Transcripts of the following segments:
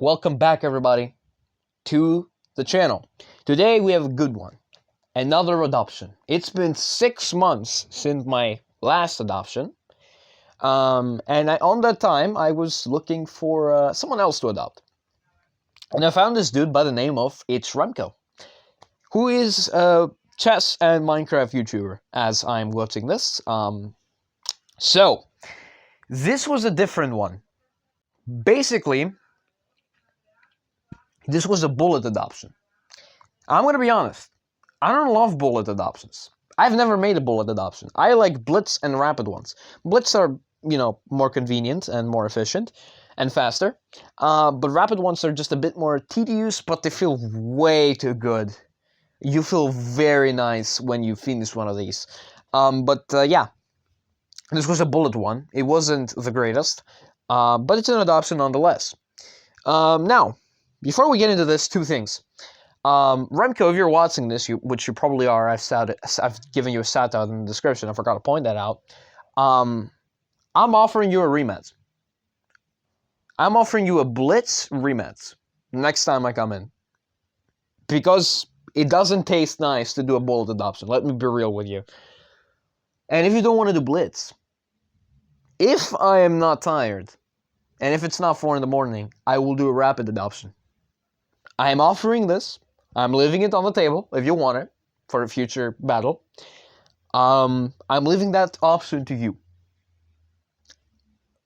Welcome back, everybody, to the channel. Today we have a good one. Another adoption. It's been 6 months since my last adoption. On that time, I was looking for someone else to adopt. And I found this dude by the name of Remko, who is a chess and Minecraft YouTuber, as I'm watching this. So, this was a different one. Basically, this was a bullet adoption. I'm gonna be honest. I don't love bullet adoptions. I've never made a bullet adoption. I like blitz and rapid ones. Blitz are, more convenient and more efficient and faster. But rapid ones are just a bit more tedious, but they feel way too good. You feel very nice when you finish one of these. Yeah, this was a bullet one. It wasn't the greatest, but it's an adoption nonetheless. Now, before we get into this, two things. Remko, if you're watching this, which you probably are, I've given you a shout out in the description. I forgot to point that out. I'm offering you a rematch. I'm offering you a blitz rematch next time I come in, because it doesn't taste nice to do a bullet adoption. Let me be real with you. And if you don't want to do blitz, if I am not tired, and if it's not 4 in the morning, I will do a rapid adoption. I am offering this. I'm leaving it on the table if you want it for a future battle. I'm leaving that option to you.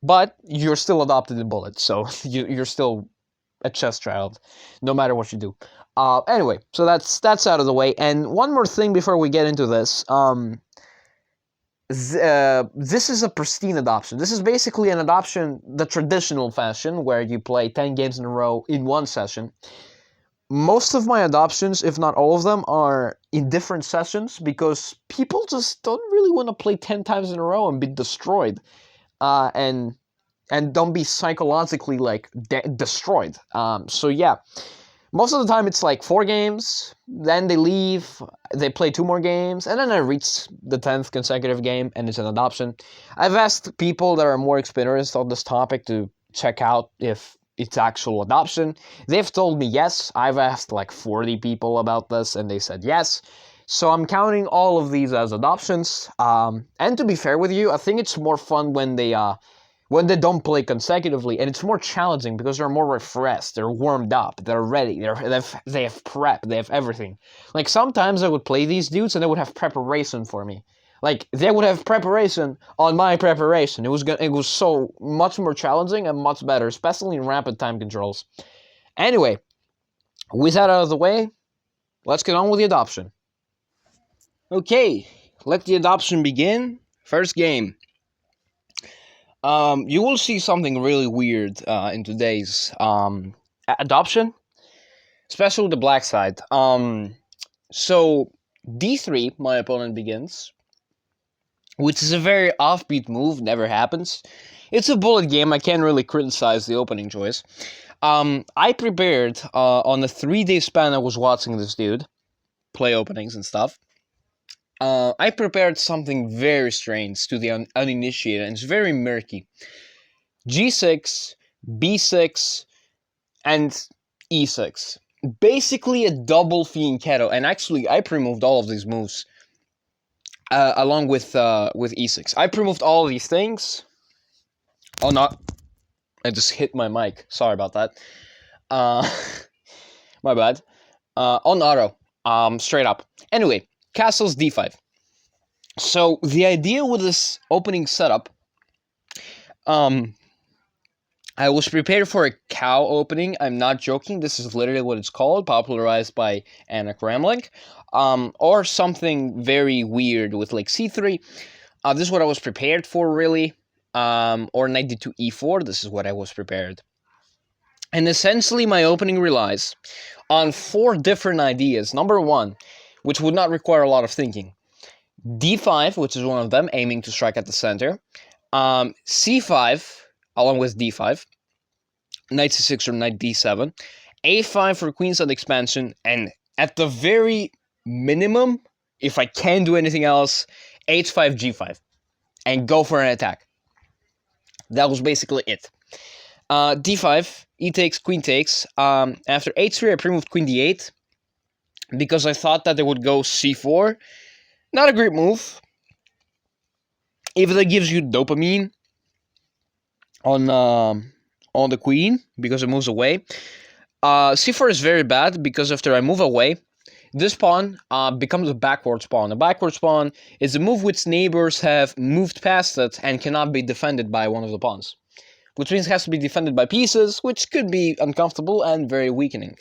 But you're still adopted in bullet, so you're still a chess child, no matter what you do. Anyway, so that's out of the way. And one more thing before we get into this. This is a pristine adoption. This is basically an adoption the traditional fashion, where you play 10 games in a row in one session. Most of my adoptions, if not all of them, are in different sessions because people just don't really want to play 10 times in a row and be destroyed, and don't be psychologically destroyed. So yeah, most of the time it's like 4 games, then they leave, they play 2 more games, and then I reach the 10th consecutive game and it's an adoption. I've asked people that are more experienced on this topic to check out if it's actual adoption. They've told me yes. I've asked like 40 people about this and they said yes. So I'm counting all of these as adoptions. And to be fair with you, I think it's more fun when they don't play consecutively, and it's more challenging because they're more refreshed, they're warmed up, they're ready, they have prep, they have everything. Like sometimes I would play these dudes and they would have preparation for me. Like, they would have preparation on my preparation. It was so much more challenging and much better, especially in rapid time controls. Anyway, with that out of the way, let's get on with the adoption. Okay, let the adoption begin. First game. You will see something really weird in today's adoption, especially the black side. So D3, my opponent begins, which is a very offbeat move, never happens. It's a bullet game, I can't really criticize the opening choice. I prepared, on the 3-day span I was watching this dude play openings and stuff, I prepared something very strange to the uninitiated, and it's very murky. G6, B6, and E6. Basically a double fianchetto, and actually I pre-moved all of these moves along with E6. I pre-moved all of these things. Oh, no. I just hit my mic. Sorry about that. My bad. On auto. Straight up. Anyway, castles D5. So, the idea with this opening setup, I was prepared for a cow opening. I'm not joking. This is literally what it's called, popularized by Anna Kramling. Or something very weird with like C3. This is what I was prepared for, really. Or knight d2 e4. This is what I was prepared. And essentially, my opening relies on 4 different ideas. Number 1, which would not require a lot of thinking. D5, which is one of them, aiming to strike at the center. C5, along with D5. Knight C6 or knight D7. A5 for queenside expansion. And at the very minimum, if I can't do anything else, H5, G5. And go for an attack. That was basically it. D5, e takes, queen takes. After h3, I pre-moved queen d8 because I thought that they would go c4. Not a great move. If that gives you dopamine on the queen because it moves away. C4 is very bad because after I move away, this pawn becomes a backwards pawn. A backwards pawn is a move which neighbors have moved past it and cannot be defended by one of the pawns, which means it has to be defended by pieces, which could be uncomfortable and very weakening.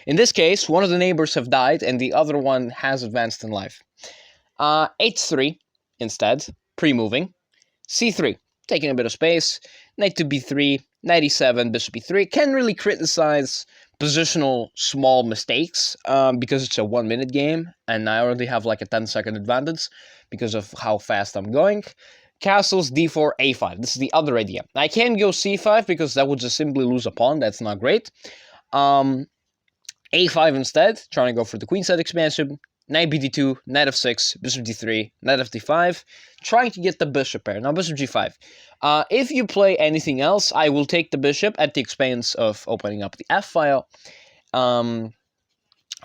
In this case, one of the neighbors have died and the other one has advanced in life. H3 instead, pre-moving. C3, taking a bit of space. Knight to b3, knight e7, bishop e3. Can't really criticize positional small mistakes because it's a 1 minute game and I already have like a 10-second advantage because of how fast I'm going. Castles, d4, a5. This is the other idea. I can't go c5 because that would just simply lose a pawn. That's not great. A5 instead, trying to go for the queen side expansion. Knight bd2, knight f6, bishop d3, knight fd5, trying to get the bishop pair. Now bishop g5. If you play anything else, I will take the bishop at the expense of opening up the f-file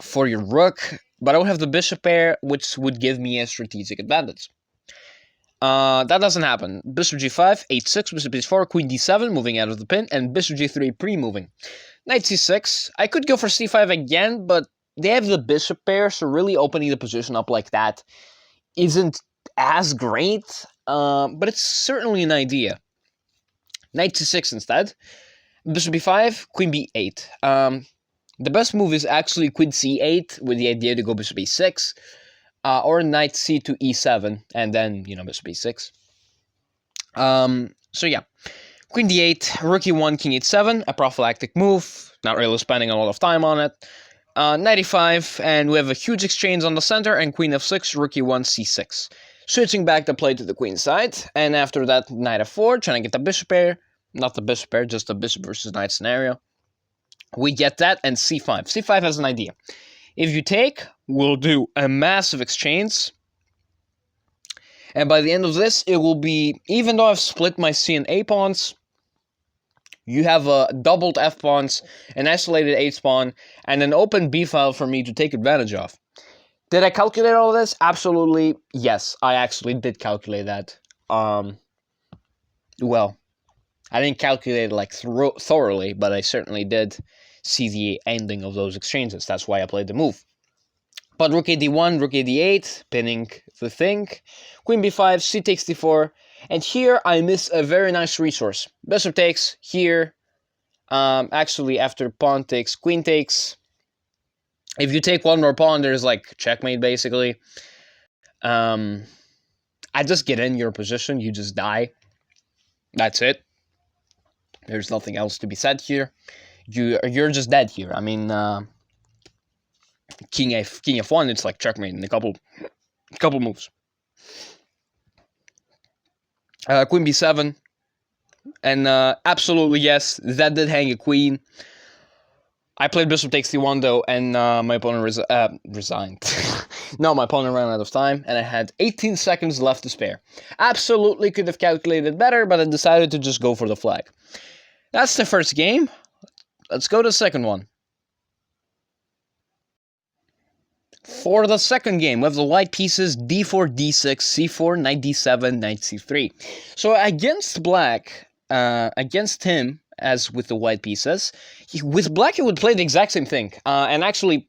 for your rook, but I will have the bishop pair, which would give me a strategic advantage. That doesn't happen. Bishop g5, h6, bishop h4, queen d7, moving out of the pin, and bishop g3 pre-moving. Knight c6. I could go for c5 again, but they have the bishop pair, so really opening the position up like that isn't as great, but it's certainly an idea. Knight c6 instead. Bishop b5, queen b8. The best move is actually queen c8 with the idea to go bishop e6, or knight c to e7, and then, bishop e6. So yeah, queen d8, rook e1, king e7, a prophylactic move, not really spending a lot of time on it. Knight e5, and we have a huge exchange on the center, and queen f6, rook e1, c6. Switching back the play to the queen side, and after that, knight f4, trying to get the bishop pair. Not the bishop pair, just the bishop versus knight scenario. We get that, and c5. c5 has an idea. If you take, we'll do a massive exchange. And by the end of this, it will be, even though I've split my c and a pawns, you have a doubled f-pawns, an isolated h-pawn, and an open b-file for me to take advantage of. Did I calculate all of this? Absolutely, yes. I actually did calculate that. Well, I didn't calculate it like thoroughly, but I certainly did see the ending of those exchanges. That's why I played the move. But rook a d1, rook a d8, pinning the thing. Queen b5, c takes d4. And here I miss a very nice resource. Bishop takes, here. Actually, after pawn takes, queen takes. If you take one more pawn, there's like checkmate, basically. I just get in your position, you just die. That's it. There's nothing else to be said here. You're just dead here. I mean, king f1, it's like checkmate in a couple moves. Queen b7, and absolutely yes, that did hang a queen. I played bishop takes d1 though, and my opponent resigned. No, my opponent ran out of time, and I had 18 seconds left to spare. Absolutely could have calculated better, but I decided to just go for the flag. That's the first game. Let's go to the second one. For the second game, we have the white pieces d4, d6, c4, knight d7, knight c3. So against black, against him, as with the white pieces, with black he would play the exact same thing. And actually,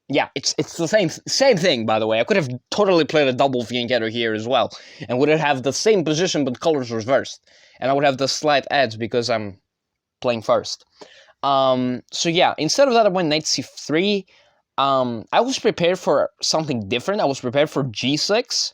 yeah, it's the same thing, by the way. I could have totally played a double fianchetto here as well, and would have the same position but colors reversed. And I would have the slight edge because I'm playing first. So yeah, instead of that I went knight c3. I was prepared for something different. I was prepared for g6.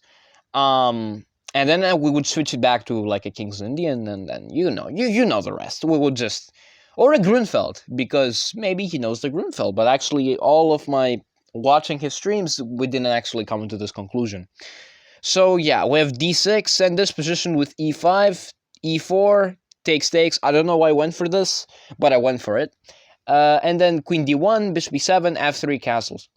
And then we would switch it back to like a King's Indian, and then you know the rest. We would just, or a Grunfeld, because maybe he knows the Grunfeld, but actually all of my watching his streams, we didn't actually come to this conclusion. So yeah, we have d6 and this position with e5, e4, takes. I don't know why I went for this, but I went for it. And then queen d1, bishop b7, f3 castles.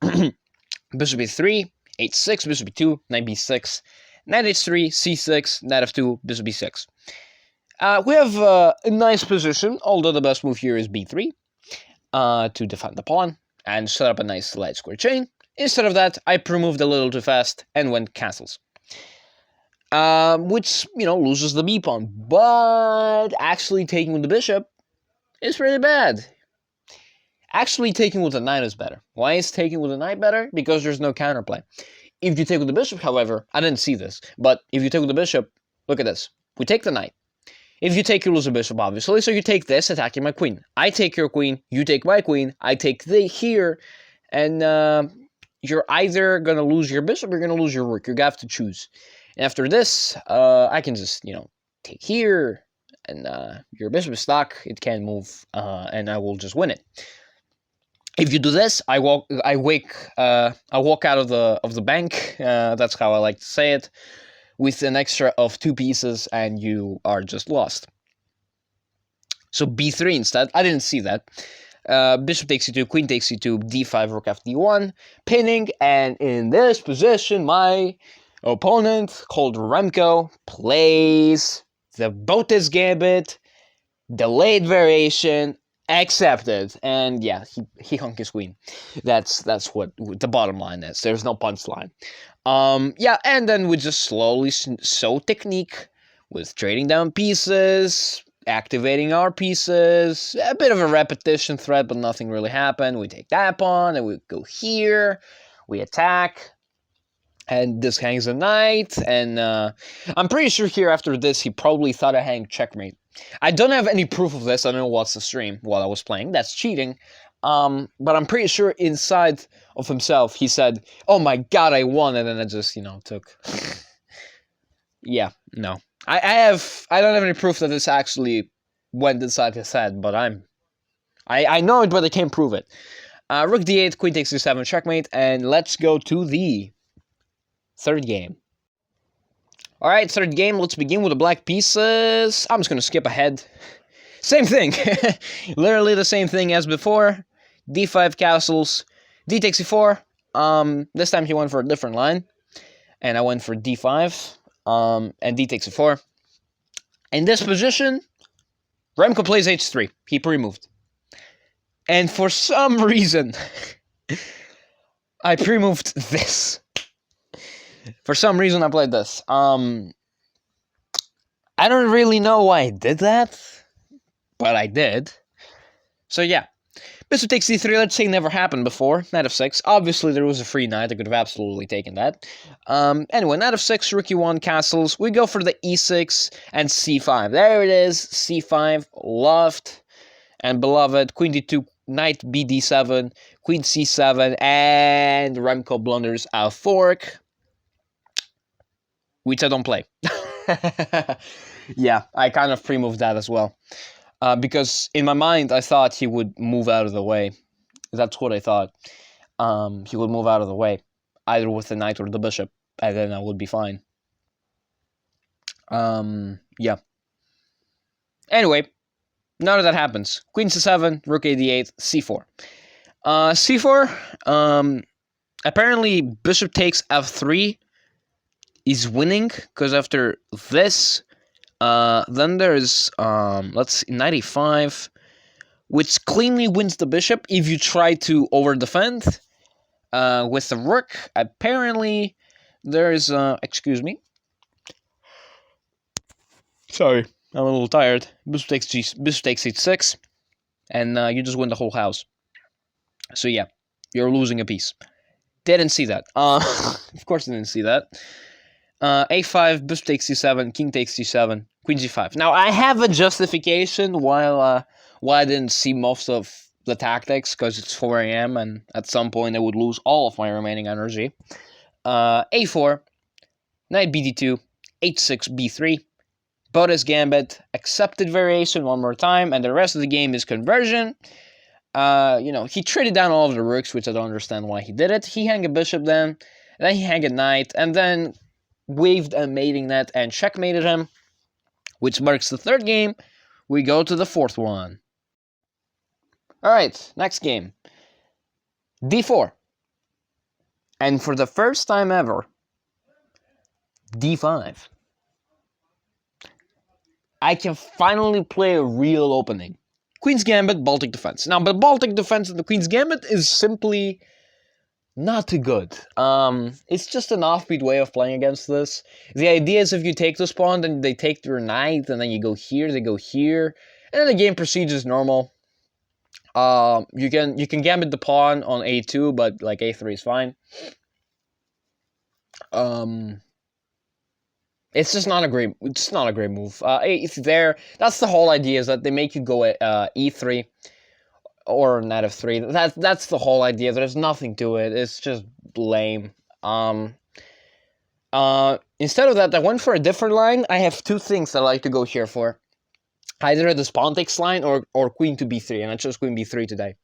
Bishop b3, h6, bishop b2, knight b6, knight h3, c6, knight f2, bishop b6. We have a nice position, although the best move here is b3 to defend the pawn and set up a nice light square chain. Instead of that, I pre-moved a little too fast and went castles. Which, loses the b-pawn. But actually taking with the bishop is pretty bad. Actually taking with the knight is better. Why is taking with the knight better? Because there's no counterplay. If you take with the bishop, however, I didn't see this, but if you take with the bishop, look at this. We take the knight. If you take, you lose a bishop, obviously, so you take this, attacking my queen. I take your queen, you take my queen, I take here, and you're either going to lose your bishop or you're going to lose your rook. You're going to have to choose. And after this, I can just, take here, and your bishop is stuck, it can't move, and I will just win it. If you do this, I walk out of the bank. That's how I like to say it, with an extra of 2 pieces, and you are just lost. So b3 instead. I didn't see that. Bishop takes e2, queen takes e2, d5, rook f d1, pinning, and in this position, my opponent, called Remko, plays the Botes Gambit, delayed variation, accepted, and yeah, he hung his queen. That's what the bottom line is. There's no punchline. Yeah, and then we just slowly sow technique with trading down pieces, activating our pieces, a bit of a repetition threat, but nothing really happened. We take that pawn, and we go here, we attack, and this hangs a knight, and I'm pretty sure here after this, he probably thought I hang checkmate. I don't have any proof of this. I don't know what's the stream while I was playing. That's cheating. But I'm pretty sure inside of himself, he said, "Oh my god, I won," and then I just, took. Yeah, no. I don't have any proof that this actually went inside his head, but I know it, but I can't prove it. Rook d8, queen takes d7, checkmate, and let's go to the third game. Alright, third game, let's begin with the black pieces. I'm just gonna skip ahead. Same thing. Literally the same thing as before. d5 castles, d takes e4. This time he went for a different line. And I went for d5. And d takes e4. In this position, Remko plays h3. He pre-moved. And for some reason, I pre-moved this. For some reason, I played this. I don't really know why I did that, but I did. So yeah, bishop takes d3. Let's say never happened before. Knight f6. Obviously, there was a free knight. I could have absolutely taken that. Anyway, knight f6, rook e1, castles. We go for the e6 and c5. There it is. c5, loved and beloved. Queen d2, knight bd7, queen c7, and Remko blunders a fork, which I don't play. Yeah, I kind of pre-moved that as well. Because in my mind, I thought he would move out of the way. That's what I thought. He would move out of the way, either with the knight or the bishop, and then I would be fine. Yeah. Anyway, none of that happens. Queen c7, rook a8, c4. c4, apparently bishop takes f3 is winning, because after this, then there's, let's see, 95, which cleanly wins the bishop if you try to over-defend with the rook. Apparently, there's, excuse me. Sorry, I'm a little tired. Bishop takes h6, and you just win the whole house. So yeah, you're losing a piece. Didn't see that. Of course I didn't see that. a5, bishop takes c7, king takes c7, queen g5. Now, I have a justification why I didn't see most of the tactics, because it's 4 a.m. and at some point I would lose all of my remaining energy. a4, knight bd2, h6, b3, Botes Gambit, accepted variation one more time, and the rest of the game is conversion. He traded down all of the rooks, which I don't understand why he did it. He hung a bishop then he hung a knight, and then waved a mating net and checkmated him, which marks the third game. We go to the fourth one. Alright, next game. d4. And for the first time ever, d5. I can finally play a real opening. Queen's Gambit, Baltic Defense. Now, but Baltic Defense and the Queen's Gambit is simply not too good. It's just an offbeat way of playing against this. The idea is if you take this pawn, then they take your knight, and then you go here, they go here, and then the game proceeds as normal. You can gambit the pawn on a2, but like a3 is fine. It's just not a great. It's not a great move. It's there. That's the whole idea, is that they make you go at e3 or knight f3. That's the whole idea. There's nothing to it. It's just lame. Instead of that, I went for a different line. I have two things that I like to go here for. Either the pawn takes line or queen to b3, and I chose queen b3 today.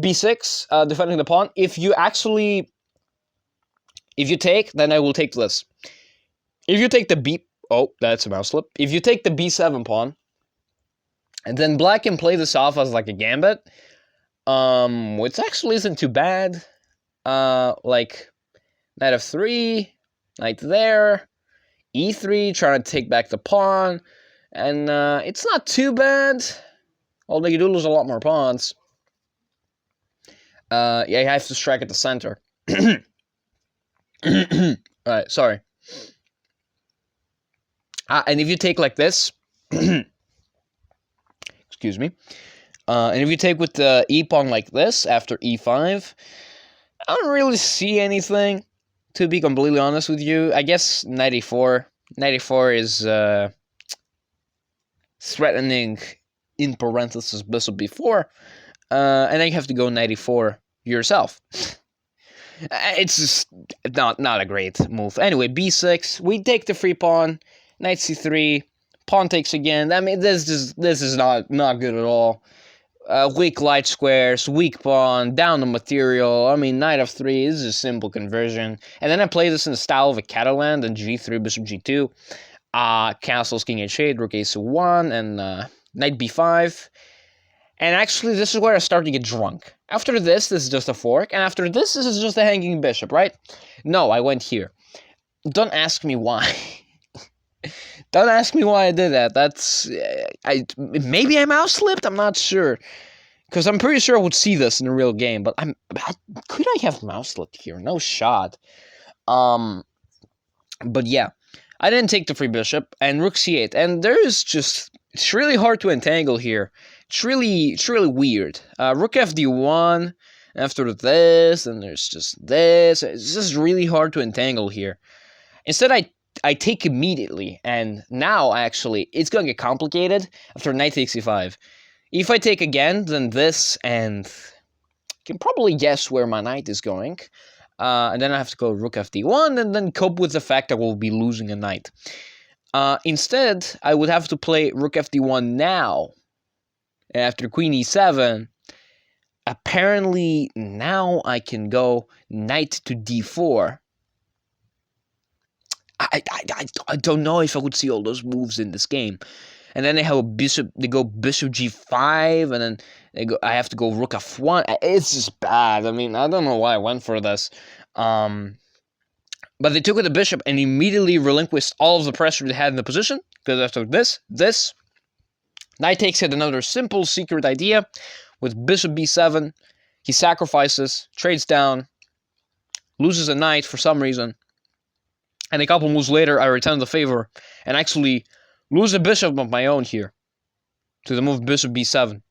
b6, defending the pawn. If you take, then I will take this. If you take the b... Oh, that's a mouse slip. If you take the b7 pawn, and then black can play this off as like a gambit, which actually isn't too bad. Like, knight f3, knight there, e3, trying to take back the pawn, and it's not too bad, although you do lose a lot more pawns. Yeah, you have to strike at the center. Alright, sorry. And if you take like this, excuse me, and if you take with the e-pawn like this, after e5, I don't really see anything, to be completely honest with you. I guess knight e4. Knight e4 is threatening, in parentheses, bishop b4, and then you have to go knight e4 yourself. It's just not a great move. Anyway, b6, we take the free pawn, knight c3, pawn takes again. I mean, this is not good at all. Weak light squares, weak pawn, down the material. I mean, knight f3 is a simple conversion. And then I play this in the style of a Catalan, and g3, bishop g2, castles, king h8, rook a1, and knight b5. And actually, this is where I start to get drunk. After this is just a fork, and after this is just a hanging bishop, right? No, I went here. Don't ask me why. Don't ask me why I did that. That's... maybe I mouse slipped? I'm not sure. Because I'm pretty sure I would see this in a real game, but could I have mouse slipped here? No shot. But yeah. I didn't take the free bishop, and rook c8, and there is just... It's really hard to entangle here. It's really weird. Rook fd1, after this, and there's just this. It's just really hard to entangle here. Instead, I take immediately, and now, actually, it's going to get complicated after knight takes e5. If I take again, then this, and you can probably guess where my knight is going. And then I have to go rook fd1, and then cope with the fact that we'll be losing a knight. Instead, I would have to play rook fd1 now. After queen e7, apparently now I can go knight to d4. I don't know if I would see all those moves in this game. And then they have a bishop. They go bishop g5, and then I have to go rook f1. It's just bad. I mean, I don't know why I went for this. But they took with the bishop and immediately relinquished all of the pressure they had in the position. Because after this, knight takes it, another simple secret idea. With bishop b7, he sacrifices, trades down, loses a knight for some reason. And a couple moves later, I return the favor and actually lose a bishop of my own here to the move bishop b7.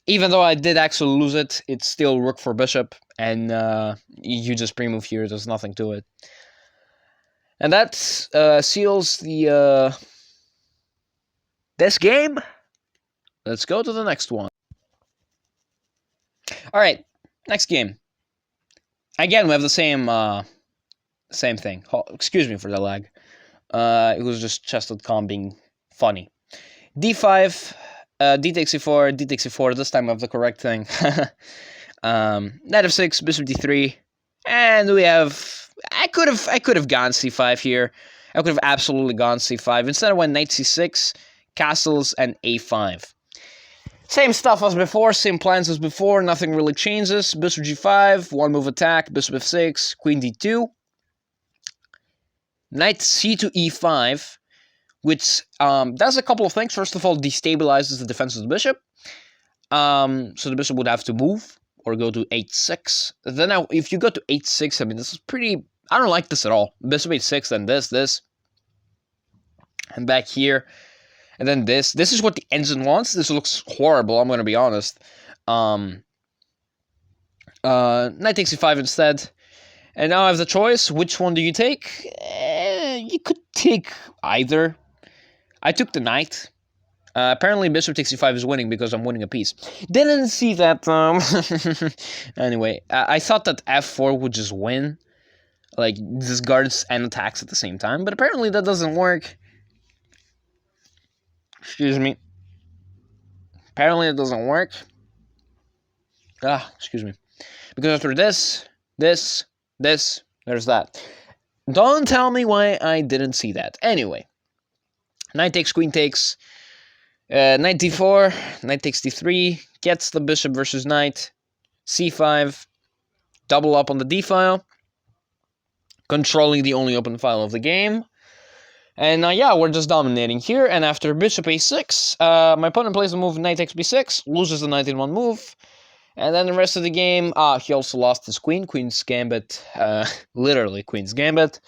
Even though I did actually lose it, it's still rook for bishop, and you just pre-move here. There's nothing to it. And that seals the this game. Let's go to the next one. All right, next game. Again, we have the same thing. Oh, excuse me for the lag. It was just chess.com being funny. d5, d takes e4, d takes e4. This time I have the correct thing. Knight f6, bishop d3, and we have. I could have gone c5 here. I could have absolutely gone c5. Instead, I went knight c6, castles, and a5. Same stuff as before, same plans as before. Nothing really changes. Bishop g5, one move attack. Bishop f6, queen d2. Knight c to e5, which does a couple of things. First of all, destabilizes the defense of the bishop. So the bishop would have to move or go to h6. Then now, if you go to h6, I mean, this is pretty... I don't like this at all. Bishop h6, then this. And back here. And then this. This is what the engine wants. This looks horrible, I'm going to be honest. Knight takes e5 instead. And now I have the choice. Which one do you take? You could take either. I took the knight. Apparently bishop takes e5 is winning because I'm winning a piece. Didn't see that. Anyway, I thought that f4 would just win. Like, discards and attacks at the same time. But apparently that doesn't work. Excuse me. Apparently it doesn't work. Excuse me. Because after this, there's that. Don't tell me why I didn't see that. Anyway. Knight takes, queen takes. Knight d4, knight takes d3, gets the bishop versus knight, c5, double up on the d-file, controlling the only open file of the game. And yeah, we're just dominating here, and after bishop a6, my opponent plays the move knight takes b6, loses the knight in one move, and then the rest of the game, he also lost his queen, queen's gambit, literally queen's gambit,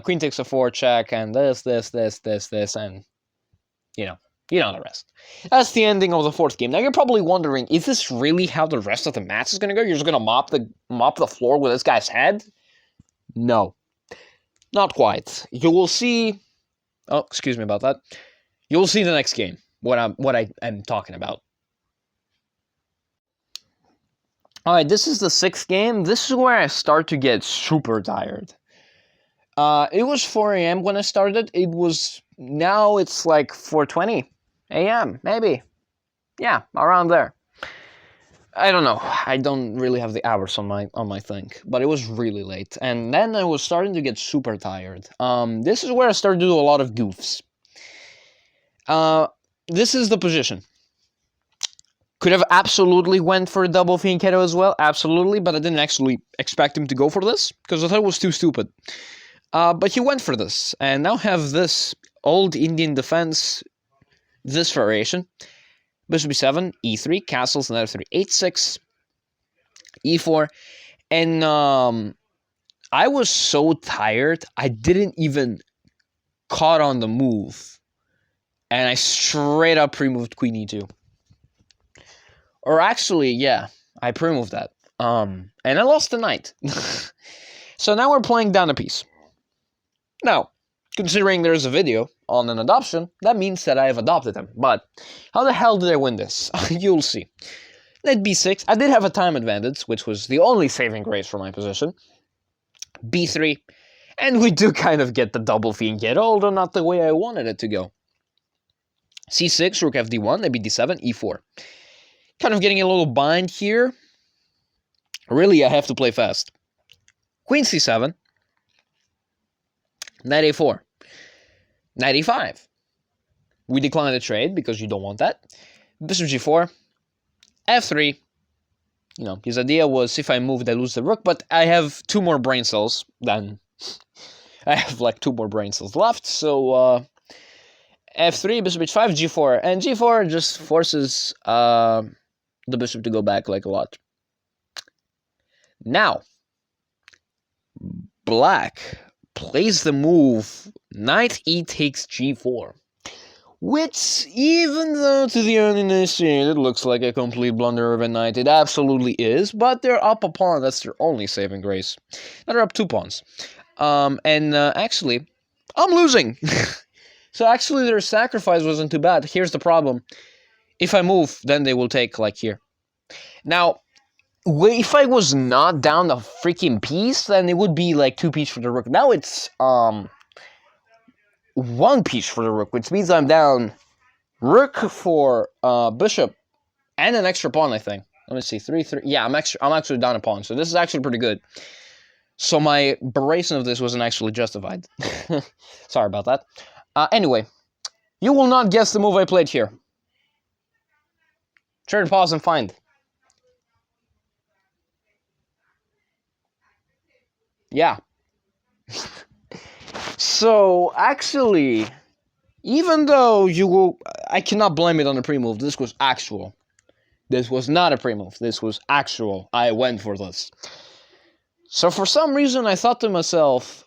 queen takes a 4 check, and this, and, you know the rest. That's the ending of the fourth game. Now you're probably wondering, is this really how the rest of the match is going to go? You're just going to mop the floor with this guy's head? No. Not quite. You will see... Oh, excuse me about that. You will see the next game, what I am talking about. Alright, this is the sixth game. This is where I start to get super tired. It was 4 a.m. when I started. Now it's like 4:20 a.m. maybe. Yeah, around there. I don't know. I don't really have the hours on my thing, but it was really late. And then I was starting to get super tired. This is where I started to do a lot of goofs. This is the position. Could have absolutely went for a double fianchetto as well, absolutely, but I didn't actually expect him to go for this, because I thought it was too stupid. But he went for this, and now have this old Indian defense, this variation. Bishop e7, e3, castles, and f3, h6, e4, and I was so tired, I didn't even caught on the move, and I straight up pre-moved queen e2. Or actually, yeah, I pre-moved that, and I lost the knight. So now we're playing down a piece. Now, considering there's a video on an adoption, that means that I have adopted him. But how the hell did I win this? You'll see. Knight b6. I did have a time advantage, which was the only saving grace for my position. b3. And we do kind of get the double fianchetto, although not the way I wanted it to go. c6, rook fd1, knight bd7, e4. Kind of getting a little bind here. Really, I have to play fast. Queen c7. Knight a4. Knight e5. We decline the trade because you don't want that. Bishop g4. f3. You know, his idea was if I moved, I lose the rook, but I have 2 more brain cells than... I have like 2 more brain cells left, so f3, bishop h5, g4. And g4 just forces the bishop to go back like a lot. Now, black plays the move knight e takes g4, which, even though to the uninitiated looks like a complete blunder of a knight, it absolutely is, but they're up a pawn. That's their only saving grace. Now they're up 2 pawns. Actually, I'm losing. So actually their sacrifice wasn't too bad. Here's the problem. If I move, then they will take, like, here. Now, if I was not down a freaking piece, then it would be like 2 pieces for the rook. Now it's 1 piece for the rook, which means I'm down rook for bishop and an extra pawn, I think. Let me see, 3, 3. Yeah, I'm actually down a pawn, so this is actually pretty good. So my beration of this wasn't actually justified. Sorry about that. Anyway, you will not guess the move I played here. Try to pause and find. Yeah. So, actually, Even though you will, I cannot blame it on the pre-move. This was actual. This was not a pre-move. This was actual. I went for this. So for some reason, I thought to myself,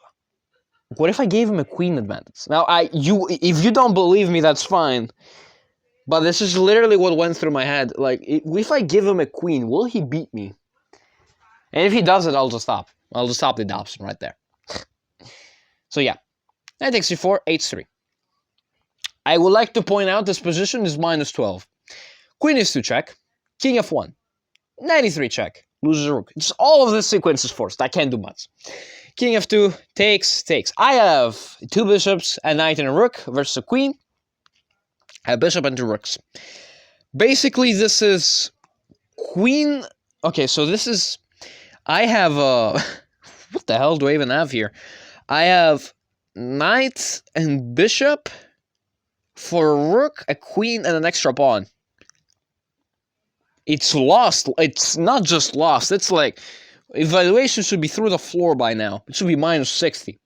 what if I gave him a queen advantage? Now, if you don't believe me, that's fine. But this is literally what went through my head. Like, if I give him a queen, will he beat me? And if he does it, I'll just stop. I'll just stop the adoption right there. So yeah, knight takes c4, h3. I would like to point out this position is minus 12. Queen is2 check, king f1, knight e3 check, loses a rook. Just all of this sequence is forced. I can't do much. King f2 takes. I have 2 bishops, a knight and a rook versus a queen, a bishop and 2 rooks. Basically, this is queen. Okay, so this is. I have what the hell do I even have here? I have knight and bishop for a rook, a queen, and an extra pawn. It's lost. It's not just lost. It's like, evaluation should be through the floor by now. It should be minus 60.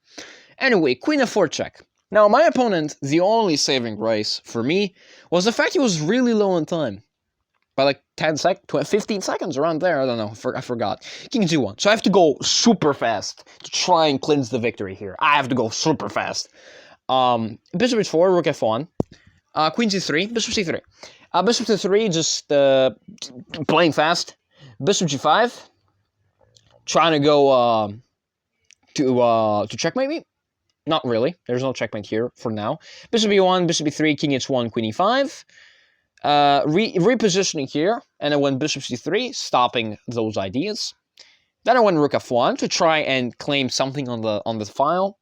Anyway, queen f4 check. Now, my opponent, the only saving grace for me was the fact he was really low on time. By like 10 seconds, 15 seconds, around there, I don't know, I forgot. King g1. So I have to go super fast to try and cleanse the victory here. I have to go super fast. Bishop h4, rook f1. Queen c3, bishop c3. Bishop c3, just playing fast. Bishop g5. Trying to go to checkmate me. Not really. There's no checkmate here for now. Bishop e1, bishop e3, king h1, queen e5. Repositioning here, and I went bishop c3, stopping those ideas. Then I went rook f1 to try and claim something on the file.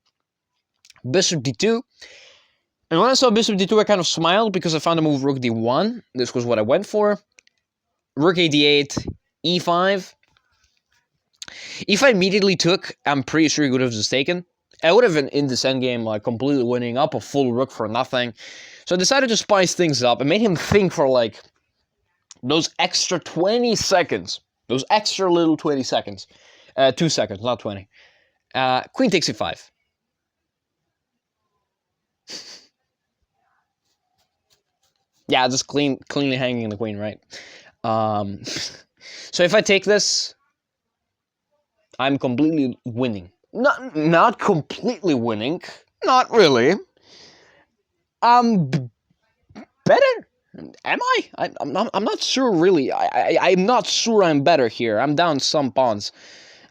Bishop d2. And when I saw bishop d2, I kind of smiled because I found a move rook d1. This was what I went for. Rook a d8, e5. If I immediately took, I'm pretty sure he would have just taken. I would have been in this endgame, like, completely winning up a full rook for nothing. So I decided to spice things up and made him think for, like, those extra 20 seconds. Those extra little 20 seconds. 2 seconds, not 20. Queen takes e5. Yeah, just cleanly hanging the queen, right? So if I take this, I'm completely winning. Not completely winning. Not really. I'm better. Am I? I'm not sure really. I'm not sure I'm better here. I'm down some pawns.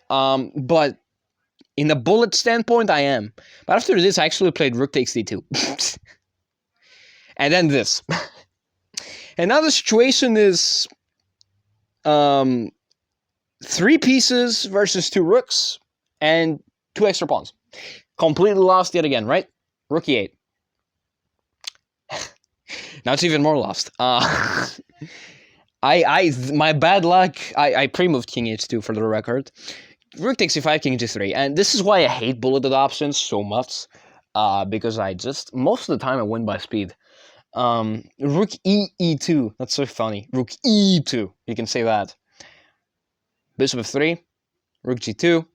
But in a bullet standpoint, I am. But after this, I actually played rook takes d2. And then this. And now the situation is 3 pieces versus 2 rooks and 2 extra pawns. Completely lost yet again, right? Rook e8. Now it's even more lost. My bad luck, I pre-moved king h2 for the record. Rook takes e5, king g3. And this is why I hate bulleted options so much. Because most of the time I win by speed. Rook e2. That's so funny. Rook e2. You can say that. Bishop f3. Rook g2.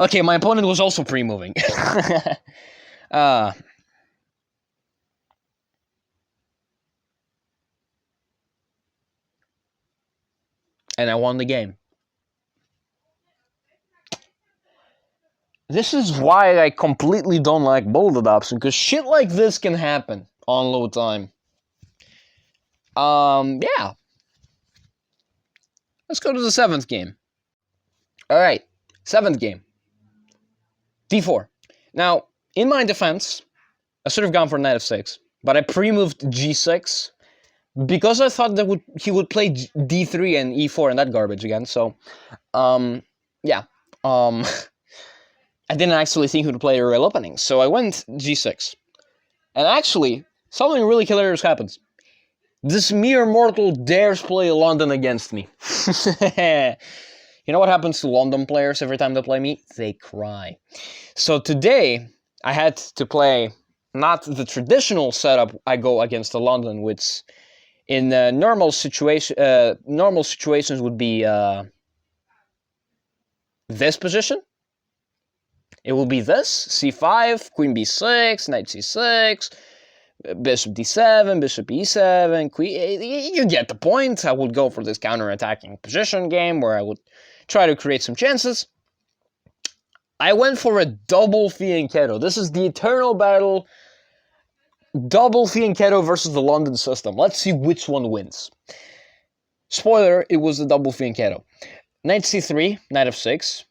Okay, my opponent was also pre-moving. And I won the game. This is why I completely don't like bold adoption, because shit like this can happen on low time. Yeah. Let's go to the 7th game. Alright, 7th game. d4. Now, in my defense, I should have gone for knight f6, but I pre-moved g6 because I thought that he would play d3 and e4 and that garbage again. So, yeah. I didn't actually think he would play a real opening, so I went g6. And actually, something really hilarious happens. This mere mortal dares play London against me. You know what happens to London players every time they play me? They cry. So today, I had to play not the traditional setup I go against the London, which in normal situations would be this position. It will be this, c5, queen b6, knight c6, bishop d7, bishop e7, queen... You get the point. I would go for this counter-attacking position game where I would try to create some chances. I went for a double fianchetto. This is the eternal battle. Double fianchetto versus the London system. Let's see which one wins. Spoiler, it was the double fianchetto. Knight c3, knight f6.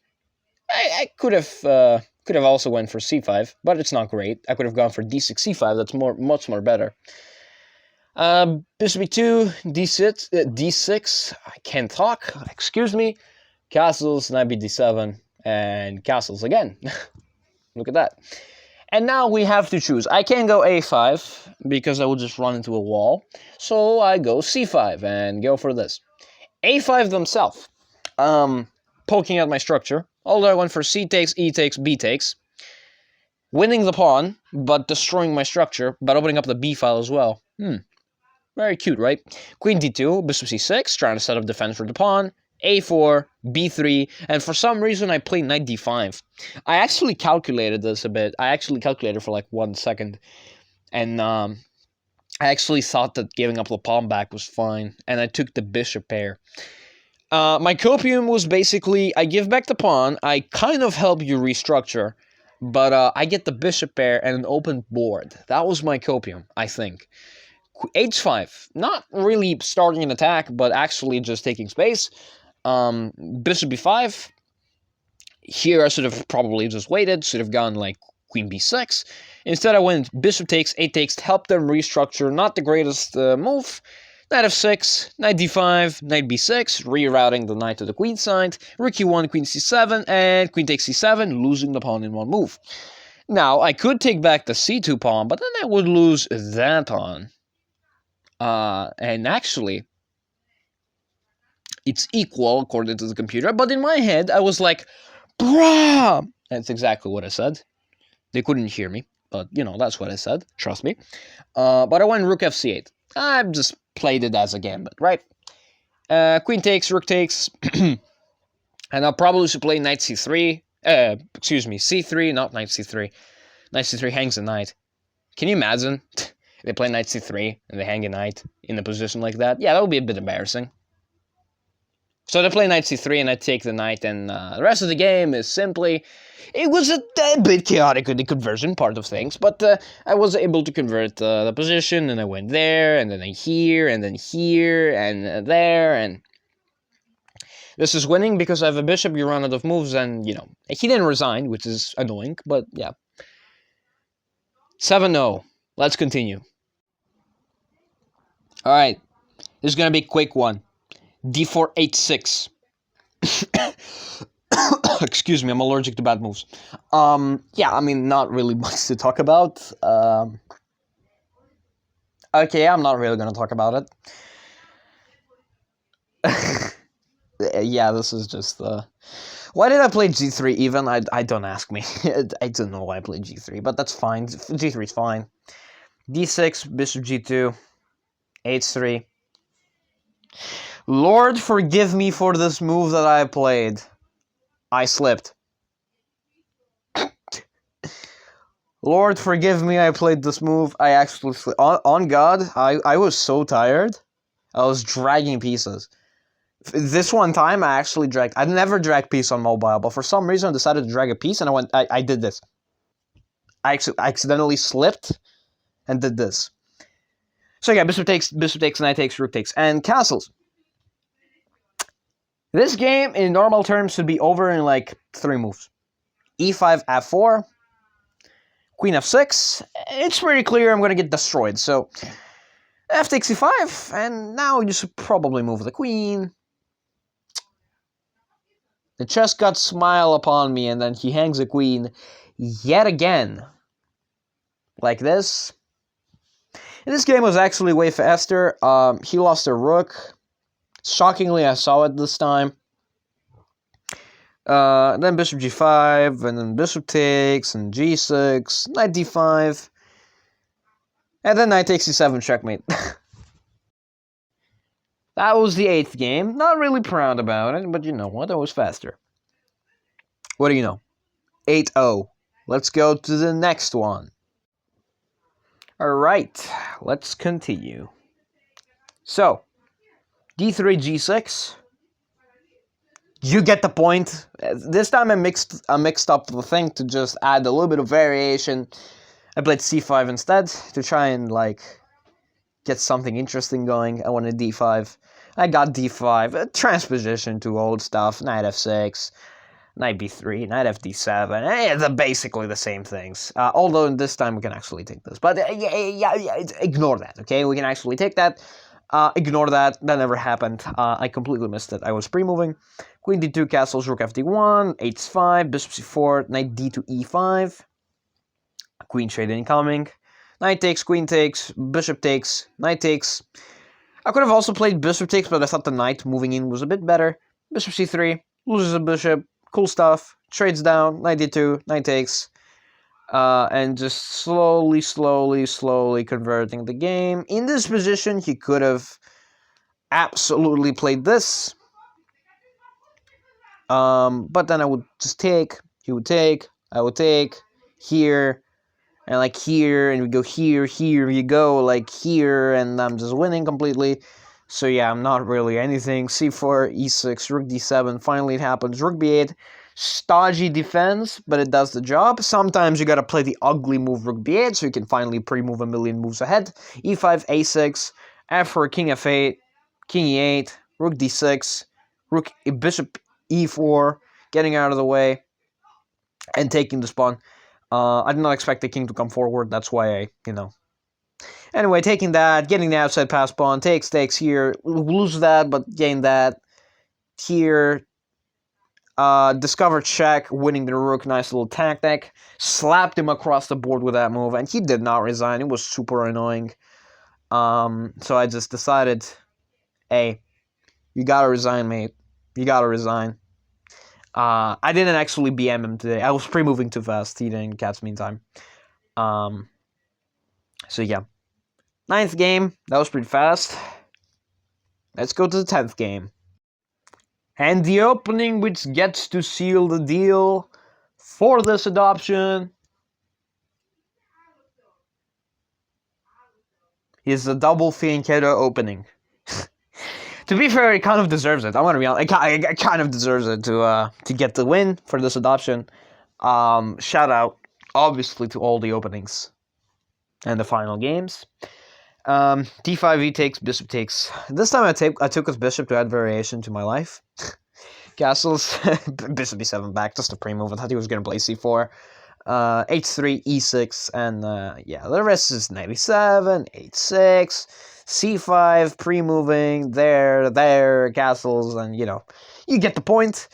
I could have also went for c5, but it's not great. I could have gone for d6, c5. That's much more better. Bishop e2, d6, d6. I can't talk. Excuse me. Castles, knight b d7, and castles again. Look at that. And now we have to choose. I can't go a5 because I would just run into a wall. So I go c5 and go for this. a5 themselves. Poking at my structure. Although I went for c takes, e takes, b takes. Winning the pawn, but destroying my structure, but opening up the b file as well. Very cute, right? Queen d2, bishop c6, trying to set up defense for the pawn. a4, b3, and for some reason I played knight d5. I actually calculated this a bit. I actually calculated for like 1 second. And I actually thought that giving up the pawn back was fine. And I took the bishop pair. My copium was basically, I give back the pawn, I kind of help you restructure, but I get the bishop pair and an open board. That was my copium, I think. h5, not really starting an attack, but actually just taking space. Bishop b5. Here I should have probably just waited, should have gone like queen b6. Instead I went bishop takes, a takes, help them restructure, not the greatest move. Knight f6, knight d5, knight b6, rerouting the knight to the queen side, rook e1, queen c7, and queen takes c7, losing the pawn in one move. Now, I could take back the c2 pawn, but then I would lose that pawn. And actually, it's equal according to the computer, but in my head, I was like, BRAWL! That's exactly what I said. They couldn't hear me, but, you know, that's what I said, trust me. But I went rook f c8. I just played it as a gambit, right? Queen takes, rook takes, and I'll probably should play knight c3. Excuse me, c3, not knight c3. Knight c3 hangs a knight. Can you imagine? They play knight c3 and they hang a knight in a position like that? Yeah, that would be a bit embarrassing. So they play knight c3 and I take the knight, and the rest of the game is simply... It was a bit chaotic with the conversion part of things, but I was able to convert the position, and I went there, and then here, and then here, and there, and... This is winning because I have a bishop, you run out of moves, and, you know, he didn't resign, which is annoying, but yeah. 7-0. Let's continue. Alright, this is gonna be a quick one. d4, h6. Excuse me, I'm allergic to bad moves. Yeah, I mean, not really much to talk about. Okay, I'm not really gonna talk about it. Yeah, this is just, Why did I play g3 even? I don't ask me. I don't know why I played g3, but that's fine. g3 is fine. d6, bishop g2, h3. Lord, forgive me for this move that I played. I slipped. Lord, forgive me, I played this move. I actually slipped. On God, I was so tired. I was dragging pieces. This one time, I actually dragged... I've never dragged piece on mobile, but for some reason, I decided to drag a piece, and I did this. I accidentally slipped and did this. So yeah, bishop takes, knight takes, rook takes, and castles. This game, in normal terms, should be over in like 3 moves. e5, f4, queen f6. It's pretty clear I'm going to get destroyed, so f takes e5, and now you should probably move the queen. The chess god smile upon me, and then he hangs a queen yet again. Like this. And this game was actually way faster. He lost a rook. Shockingly, I saw it this time. Then bishop g5, and then bishop takes, and g6, knight d5. And then knight takes e7, checkmate. That was the 8th game. Not really proud about it, but you know what? I was faster. What do you know? 8-0. Let's go to the next one. Alright, let's continue. So, d3, g6. You get the point. This time I mixed up the thing to just add a little bit of variation. I played c5 instead to try and like get something interesting going. I wanted d5. I got d5, a transposition to old stuff, knight f6, knight b3, knight fd7. They're basically the same things. Although this time we can actually take this. But ignore that, okay? We can actually take that. Ignore that. That never happened. I completely missed it. I was pre-moving. Queen d2, castles, rook fd1, h5, bishop c4, knight d to e5. Queen trade incoming. Knight takes, queen takes, bishop takes, knight takes. I could have also played bishop takes, but I thought the knight moving in was a bit better. Bishop c3, loses a bishop, cool stuff, trades down, knight d2, knight takes, and just slowly converting the game. In this position, he could have absolutely played this, but then I would just take, he would take, I would take, here, and like here, and we go here, you go, like here, and I'm just winning completely. So yeah, I'm not really anything. c4, e6, rook d7, finally it happens. Rook b8, stodgy defense, but it does the job. Sometimes you gotta play the ugly move rook b8, so you can finally pre-move a million moves ahead. e5, a6, f4, king f8, king e8, rook d6, bishop e4, getting out of the way, and taking the pawn. I did not expect the king to come forward, that's why I, Anyway, taking that, getting the outside pass pawn, takes here, lose that, but gain that. Here, discovered check, winning the rook, nice little tactic. Slapped him across the board with that move, and he did not resign, it was super annoying. So I just decided, hey, you gotta resign, mate. You gotta resign. I didn't actually BM him today, I was pre-moving too fast, he didn't catch me in time. So yeah. 9th game, that was pretty fast. Let's go to the 10th game. And the opening which gets to seal the deal for this adoption is the double fianchetto opening. To be fair, it kind of deserves it. I'm gonna be honest, it kind of deserves it to get the win for this adoption. Shout out, obviously, to all the openings and the final games. d5, e takes, bishop takes. This time I took his bishop to add variation to my life. Castles, bishop b7 back, just a pre-move. I thought he was going to play c4. h3, e6, and yeah, the rest is knight e7, h6, c5, pre-moving, there, castles, and you get the point.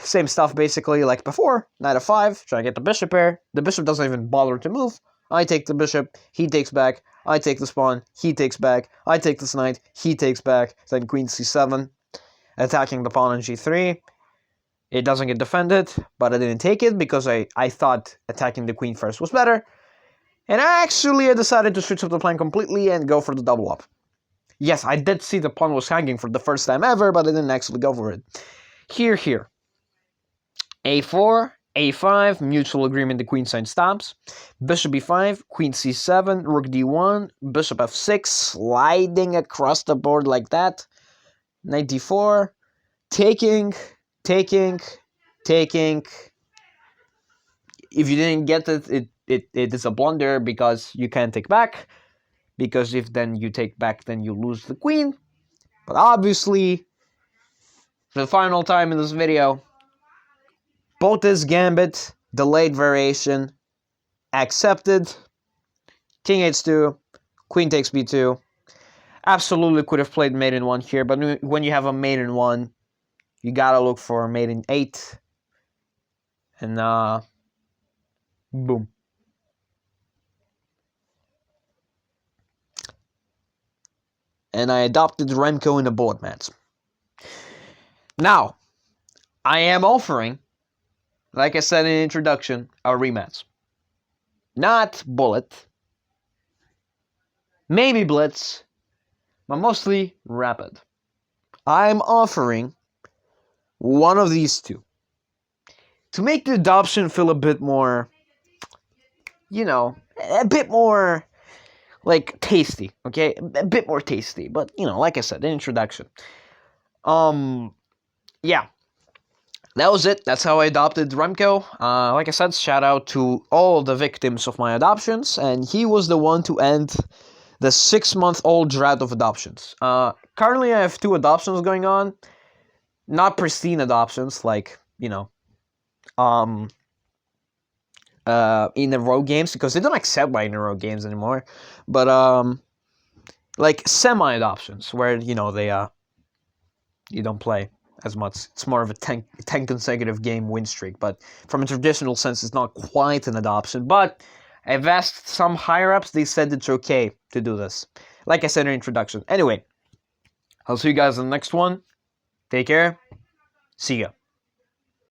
Same stuff basically like before. Knight f5, try to get the bishop here. The bishop doesn't even bother to move. I take the bishop, he takes back, I take this pawn, he takes back, I take this knight, he takes back, then queen c7, attacking the pawn on g3. It doesn't get defended, but I didn't take it because I thought attacking the queen first was better. And actually I decided to switch up the plan completely and go for the double up. Yes, I did see the pawn was hanging for the first time ever, but I didn't actually go for it. Here. a4, a5, mutual agreement, the queen side stops. Bishop b5, queen c7, rook d1, bishop f6, sliding across the board like that. Knight d4, taking. If you didn't get it, it is a blunder because you can't take back. Because if then you take back, then you lose the queen. But obviously, for the final time in this video, both this gambit, delayed variation, accepted. King h2, queen takes b2. Absolutely could have played mate in 1 here, but when you have a mate in 1, you gotta look for a mate in 8. And boom. And I adopted Remko in the board match. Now, I am offering, like I said in the introduction, a rematch. Not bullet, maybe blitz, but mostly rapid. I'm offering one of these two. to make the adoption feel a bit more, a bit more like tasty, okay? A bit more tasty, but like I said, an introduction. Yeah, that was it. That's how I adopted Remko. Like I said, shout out to all the victims of my adoptions, and he was the one to end the 6-month-old drought of adoptions. Currently, I have 2 adoptions going on, not pristine adoptions, like um, in a row games, because they don't accept my in a row games anymore, but like semi adoptions where they you don't play as much. It's more of a 10 consecutive game win streak, but from a traditional sense, it's not quite an adoption. But I've asked some higher ups; they said it's okay to do this. Like I said in introduction. Anyway, I'll see you guys in the next one. Take care. See ya.